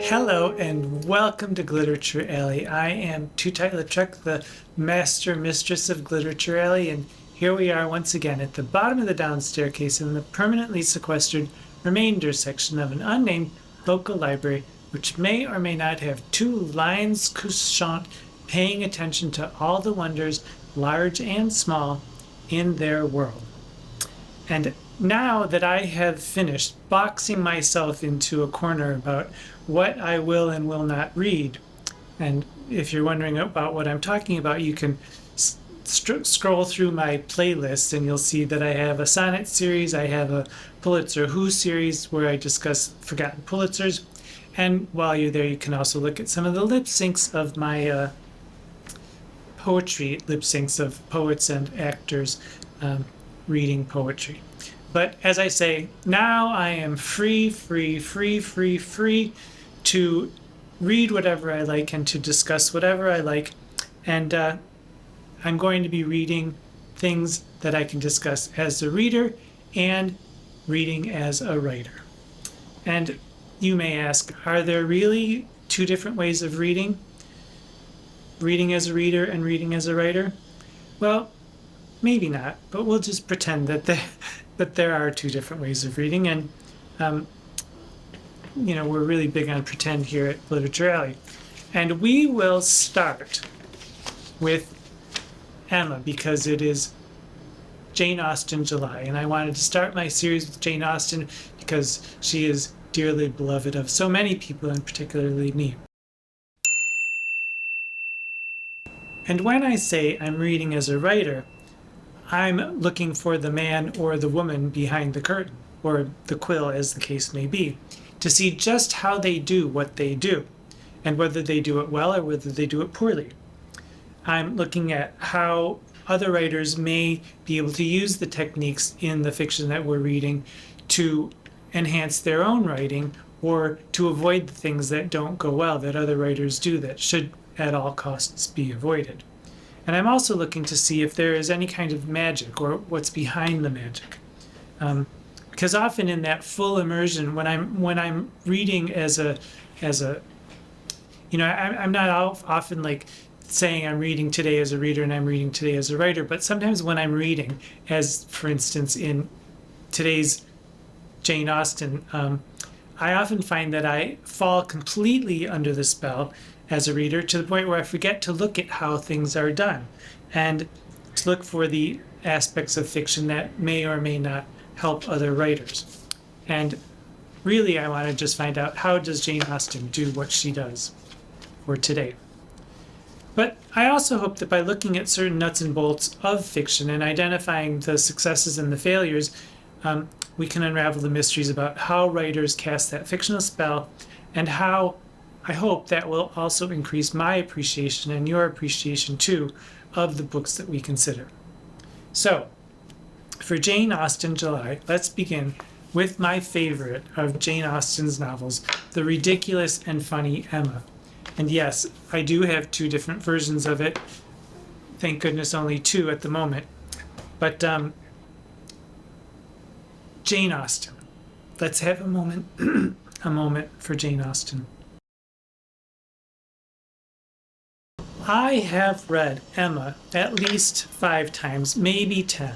Hello and welcome to Glitterature Alley. I am Tootight Lautrec, the Mistress of Glitterature Alley, and here we are once again at the bottom of the down staircase in the permanently sequestered remainder section of an unnamed local library, which may or may not have two lions couchant paying attention to all the wonders, large and small, in their world. And now that I have finished boxing myself into a corner about what I will and will not read, and if you're wondering about what I'm talking about, you can scroll through my playlist and you'll see that I have a sonnet series, I have a Pulitzer Who series where I discuss forgotten Pulitzers, and while you're there you can also look at some of the lip syncs of my poetry, lip syncs of poets and actors reading poetry. But as I say, now I am free to read whatever I like and to discuss whatever I like. And I'm going to be reading things that I can discuss as a reader and reading as a writer. And you may ask, are there really two different ways of reading? Reading as a reader and reading as a writer? Well, maybe not, but we'll just pretend that there are two different ways of reading, and we're really big on pretend here at Glitterature Alley. And we will start with Emma because it is Jane Austen July, and I wanted to start my series with Jane Austen because she is dearly beloved of so many people, and particularly me. And when I say I'm reading as a writer, I'm looking for the man or the woman behind the curtain, or the quill as the case may be, to see just how they do what they do, and whether they do it well or whether they do it poorly. I'm looking at how other writers may be able to use the techniques in the fiction that we're reading to enhance their own writing, or to avoid the things that don't go well that other writers do that should at all costs be avoided. And I'm also looking to see if there is any kind of magic or what's behind the magic. Because often in that full immersion, when I'm reading I'm not often like saying I'm reading today as a reader and I'm reading today as a writer, but sometimes when I'm reading, as for instance in today's Jane Austen, I often find that I fall completely under the spell as a reader, to the point where I forget to look at how things are done and to look for the aspects of fiction that may or may not help other writers. And really I want to just find out, how does Jane Austen do what she does for today? But I also hope that by looking at certain nuts and bolts of fiction and identifying the successes and the failures, we can unravel the mysteries about how writers cast that fictional spell, and how I hope that will also increase my appreciation and your appreciation too of the books that we consider. So, for Jane Austen July, let's begin with my favorite of Jane Austen's novels, the ridiculous and funny Emma. And yes, I do have two different versions of it. Thank goodness only two at the moment. But Jane Austen. Let's have a moment, a moment for Jane Austen. I have read Emma at least 5 times, maybe 10.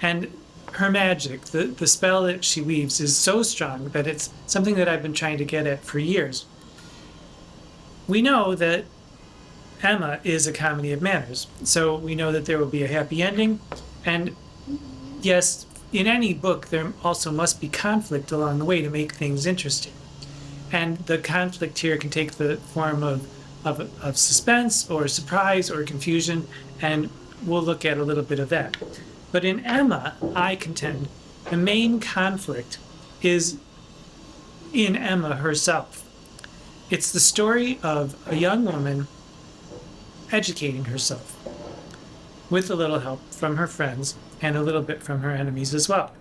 And her magic, the spell that she weaves, is so strong that it's something that I've been trying to get at for years. We know that Emma is a comedy of manners, so we know that there will be a happy ending. And yes, in any book there also must be conflict along the way to make things interesting. And the conflict here can take the form of suspense or surprise or confusion, and we'll look at a little bit of that. But in Emma, I contend, the main conflict is in Emma herself. It's the story of a young woman educating herself, with a little help from her friends and a little bit from her enemies as well.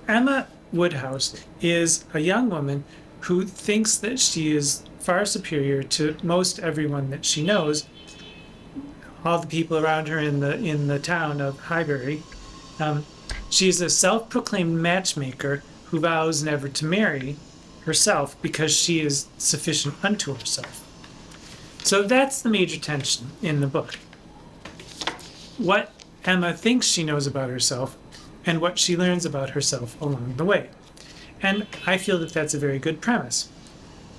Emma Woodhouse is a young woman who thinks that she is far superior to most everyone that she knows, all the people around her in the town of Highbury. She's a self-proclaimed matchmaker who vows never to marry, herself because she is sufficient unto herself. So that's the major tension in the book. What Emma thinks she knows about herself and what she learns about herself along the way. And I feel that that's a very good premise.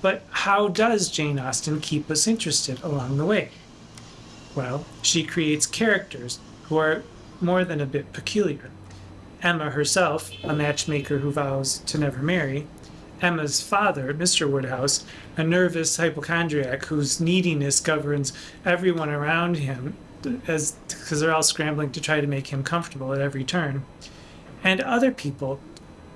But how does Jane Austen keep us interested along the way? Well, she creates characters who are more than a bit peculiar. Emma herself, a matchmaker who vows to never marry. Emma's father, Mr. Woodhouse, a nervous hypochondriac whose neediness governs everyone around him because they're all scrambling to try to make him comfortable at every turn. And other people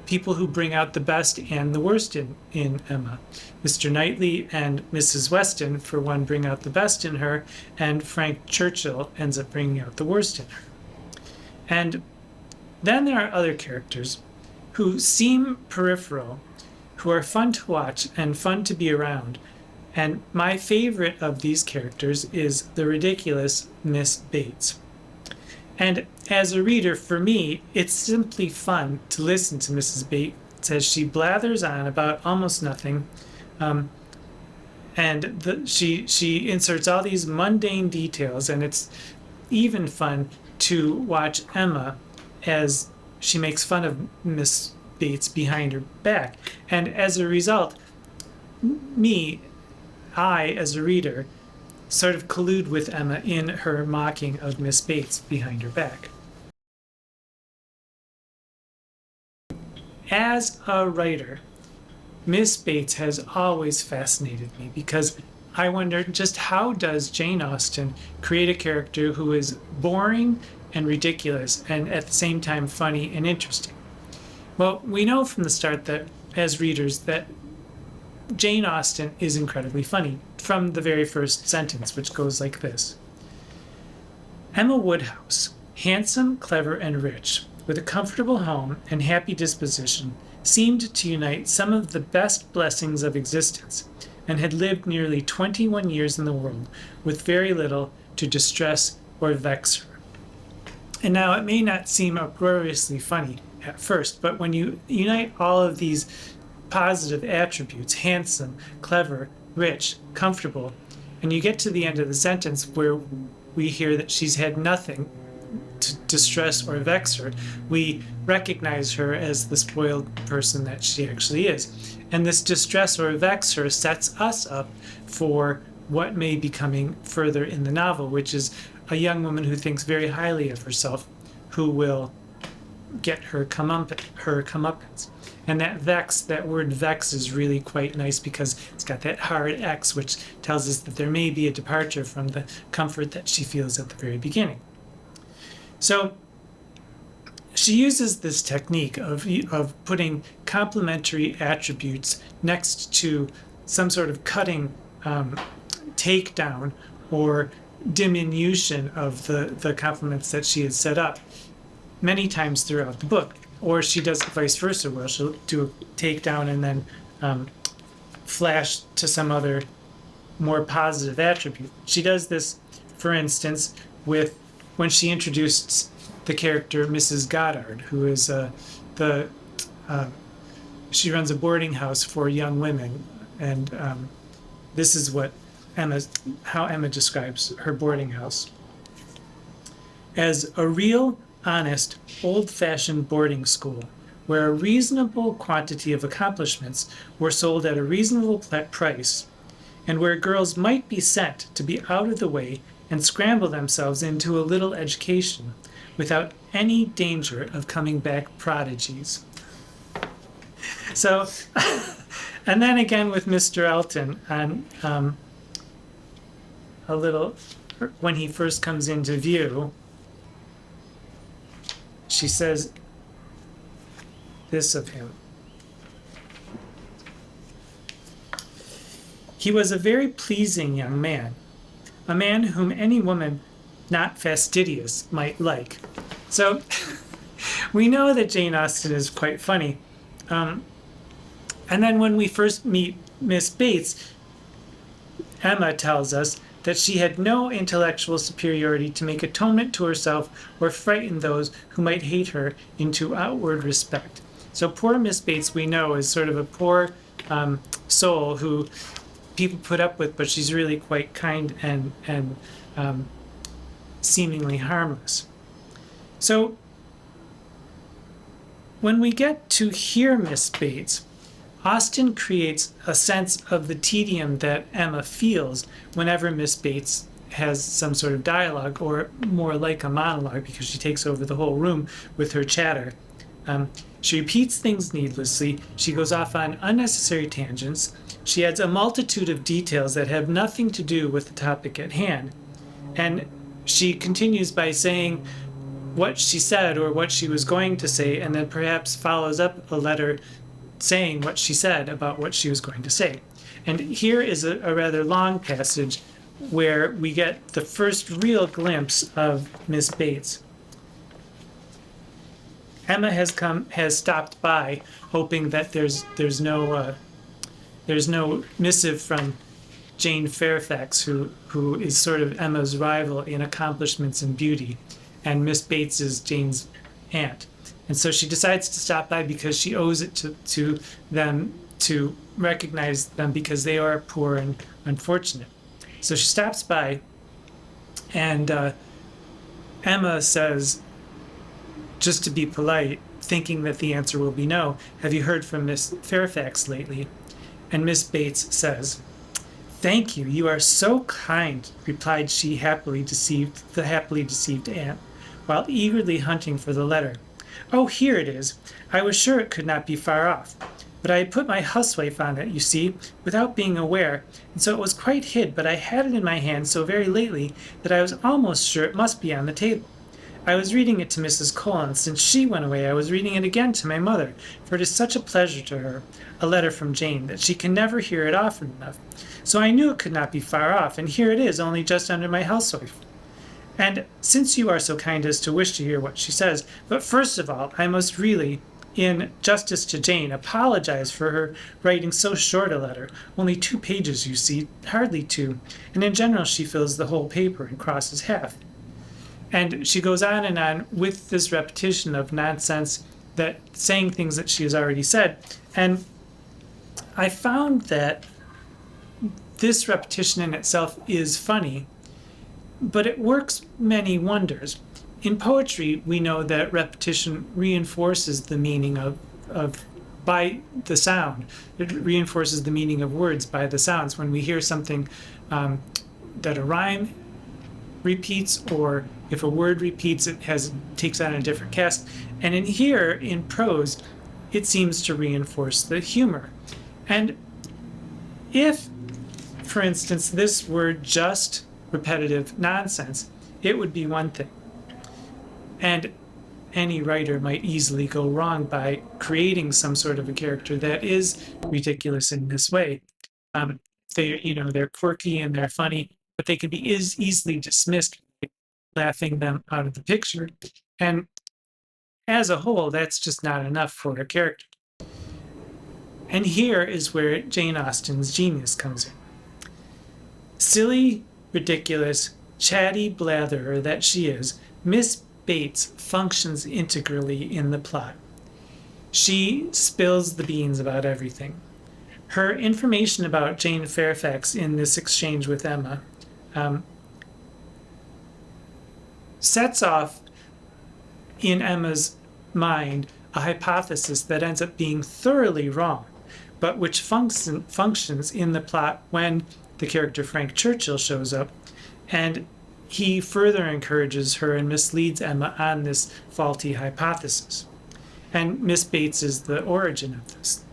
who bring out the best and the worst in Emma. Mr. Knightley and Mrs. Weston, for one, bring out the best in her, and Frank Churchill ends up bringing out the worst in her. And then there are other characters who seem peripheral, who are fun to watch and fun to be around. And my favorite of these characters is the ridiculous Miss Bates. And as a reader, for me, it's simply fun to listen to Mrs. Bates as she blathers on about almost nothing. She inserts all these mundane details, and it's even fun to watch Emma as she makes fun of Miss Bates behind her back. And as a result, I, as a reader, sort of collude with Emma in her mocking of Miss Bates behind her back. As a writer, Miss Bates has always fascinated me because I wonder just how does Jane Austen create a character who is boring and ridiculous and at the same time funny and interesting? Well, we know from the start that as readers that Jane Austen is incredibly funny from the very first sentence, which goes like this. Emma Woodhouse, handsome, clever, and rich, with a comfortable home and happy disposition, seemed to unite some of the best blessings of existence, and had lived nearly 21 years in the world with very little to distress or vex her. And now it may not seem uproariously funny at first, but when you unite all of these positive attributes, handsome, clever, rich, comfortable, and you get to the end of the sentence where we hear that she's had nothing to distress or vex her, we recognize her as the spoiled person that she actually is. And this distress or vex her sets us up for what may be coming further in the novel, which is a young woman who thinks very highly of herself, who will get her comeuppance. And that word vex is really quite nice because it's got that hard X, which tells us that there may be a departure from the comfort that she feels at the very beginning. So she uses this technique of putting complementary attributes next to some sort of cutting takedown or diminution of the complements that she has set up many times throughout the book. Or she does it vice versa, where she'll do a takedown and then flash to some other more positive attribute. She does this, for instance, with when she introduced the character Mrs. Goddard, who is she runs a boarding house for young women, and this is how Emma describes her boarding house as a real, honest, old-fashioned boarding school where a reasonable quantity of accomplishments were sold at a reasonable price, and where girls might be sent to be out of the way and scramble themselves into a little education without any danger of coming back prodigies. So, and then again with Mr. Elton on when he first comes into view, she says this of him. He was a very pleasing young man, a man whom any woman not fastidious might like. So we know that Jane Austen is quite funny. And then when we first meet Miss Bates, Emma tells us that she had no intellectual superiority to make atonement to herself or frighten those who might hate her into outward respect. So poor Miss Bates, we know, is sort of a poor soul who people put up with, but she's really quite kind and seemingly harmless. So when we get to hear Miss Bates, Austen creates a sense of the tedium that Emma feels whenever Miss Bates has some sort of dialogue, or more like a monologue, because she takes over the whole room with her chatter. She repeats things needlessly. She goes off on unnecessary tangents. She adds a multitude of details that have nothing to do with the topic at hand. And she continues by saying what she said or what she was going to say, and then perhaps follows up a letter saying what she said about what she was going to say. And here is a rather long passage where we get the first real glimpse of Miss Bates. Emma has stopped by, hoping that there's no missive from Jane Fairfax, who is sort of Emma's rival in accomplishments and beauty, and Miss Bates is Jane's aunt. And so she decides to stop by because she owes it to them to recognize them, because they are poor and unfortunate. So she stops by, and Emma says, just to be polite, thinking that the answer will be no, "Have you heard from Miss Fairfax lately?" And Miss Bates says, "Thank you, you are so kind," replied she, the happily deceived aunt, while eagerly hunting for the letter. "Oh, here it is. I was sure it could not be far off. But I had put my housewife on it, you see, without being aware, and so it was quite hid, but I had it in my hand so very lately that I was almost sure it must be on the table. I was reading it to Mrs. Cole, and since she went away I was reading it again to my mother, for it is such a pleasure to her, a letter from Jane, that she can never hear it often enough. So I knew it could not be far off, and here it is, only just under my housewife. And since you are so kind as to wish to hear what she says, but first of all, I must really, in justice to Jane, apologize for her writing so short a letter, only 2 pages, you see, hardly 2, and in general she fills the whole paper and crosses half." And she goes on and on with this repetition of nonsense, that saying things that she has already said. And I found that this repetition in itself is funny, but it works many wonders. In poetry, we know that repetition reinforces the meaning of by the sound. It reinforces the meaning of words by the sounds. When we hear something that a rhyme repeats, or if a word repeats, it takes on a different cast. And in here, in prose, it seems to reinforce the humor. And if, for instance, this were just repetitive nonsense, it would be one thing. And any writer might easily go wrong by creating some sort of a character that is ridiculous in this way. They're quirky and they're funny, but they can be easily dismissed by laughing them out of the picture. And as a whole, that's just not enough for a character. And here is where Jane Austen's genius comes in. Silly, ridiculous, chatty blatherer that she is, Miss Bates functions integrally in the plot. She spills the beans about everything. Her information about Jane Fairfax in this exchange with Emma sets off in Emma's mind a hypothesis that ends up being thoroughly wrong, but which functions in the plot when the character Frank Churchill shows up, and he further encourages her and misleads Emma on this faulty hypothesis. And Miss Bates is the origin of this.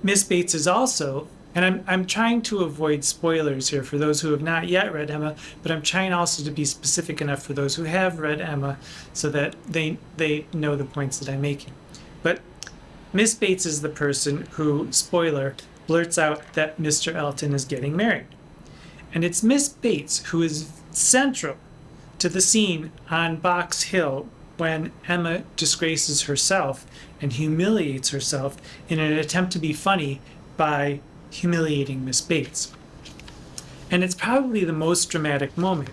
Miss Bates is also, and I'm trying to avoid spoilers here for those who have not yet read Emma, but I'm trying also to be specific enough for those who have read Emma so that they know the points that I'm making. But Miss Bates is the person who, spoiler, blurts out that Mr. Elton is getting married. And it's Miss Bates who is central to the scene on Box Hill when Emma disgraces herself and humiliates herself in an attempt to be funny by humiliating Miss Bates. And it's probably the most dramatic moment,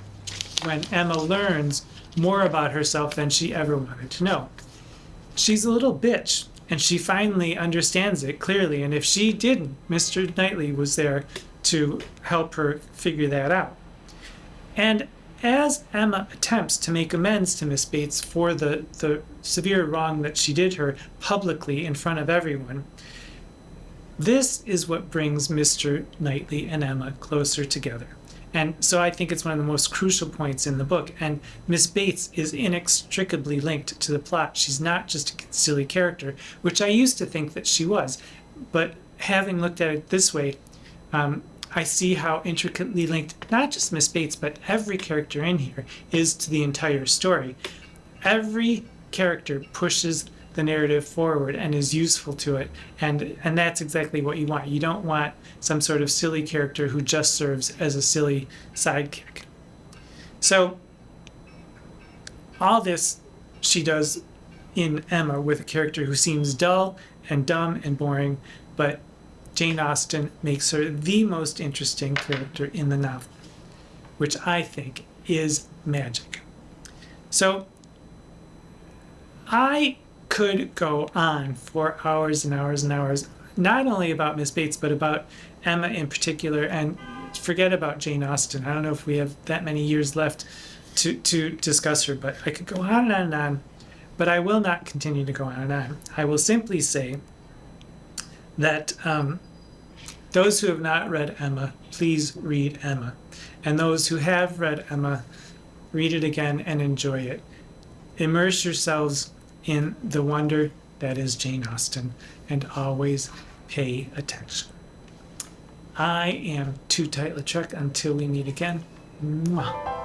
when Emma learns more about herself than she ever wanted to know. She's a little bitch, And she finally understands it clearly. And if she didn't, Mr. Knightley was there to help her figure that out. And as Emma attempts to make amends to Miss Bates for the severe wrong that she did her publicly in front of everyone, this is what brings Mr. Knightley and Emma closer together. And so I think it's one of the most crucial points in the book. And Miss Bates is inextricably linked to the plot. She's not just a silly character, which I used to think that she was. But having looked at it this way, I see how intricately linked not just Miss Bates, but every character in here is to the entire story. Every character pushes the narrative forward and is useful to it, and that's exactly what you want. You don't want some sort of silly character who just serves as a silly sidekick. So all this she does in Emma with a character who seems dull and dumb and boring, but Jane Austen makes her the most interesting character in the novel, which I think is magic. So I could go on for hours and hours and hours, not only about Miss Bates, but about Emma in particular, and forget about Jane Austen. I don't know if we have that many years left to discuss her, but I could go on and on and on, but I will not continue to go on and on. I will simply say that those who have not read Emma, please read Emma. And those who have read Emma, read it again and enjoy it. Immerse yourselves in the wonder that is Jane Austen, and always pay attention. I am Tootight Lautrec. Until we meet again. Mwah.